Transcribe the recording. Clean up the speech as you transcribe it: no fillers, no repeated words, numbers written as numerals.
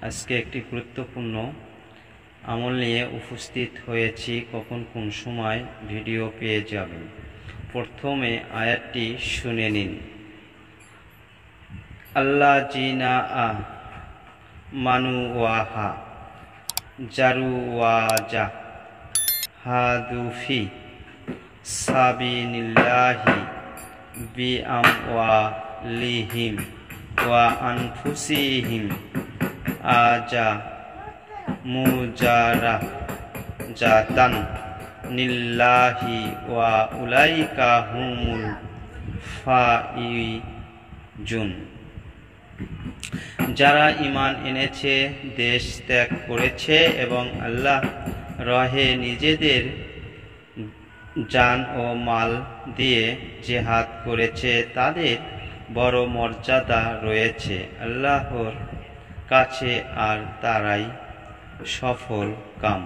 আজকে একটি গুরুত্বপূর্ণ আমল নিয়ে উপস্থিত হয়েছি। কখন কোন সময় ভিডিও পেয়ে যাবেন। প্রথমে আয়াতটি শুনে নিন। আল্লাযিনা আমানু ওয়া হাজারু ওয়া জাহাদু ফি সাবিলিল্লাহি বিআমওয়ালিহিম ওয়া আনফুসিহিম মুজারাদাতান লিল্লাহি ওয়া উলাইকা হুমুল ফাইজুন। যারা ঈমান এনেছে, দেশ ত্যাগ করেছে এবং আল্লাহ রাহে নিজেদের জান ও মাল দিয়ে জিহাদ করেছে, তাদের বড় মর্যাদা রয়েছে আল্লাহর কাছে, আর তারাই সফল কাম।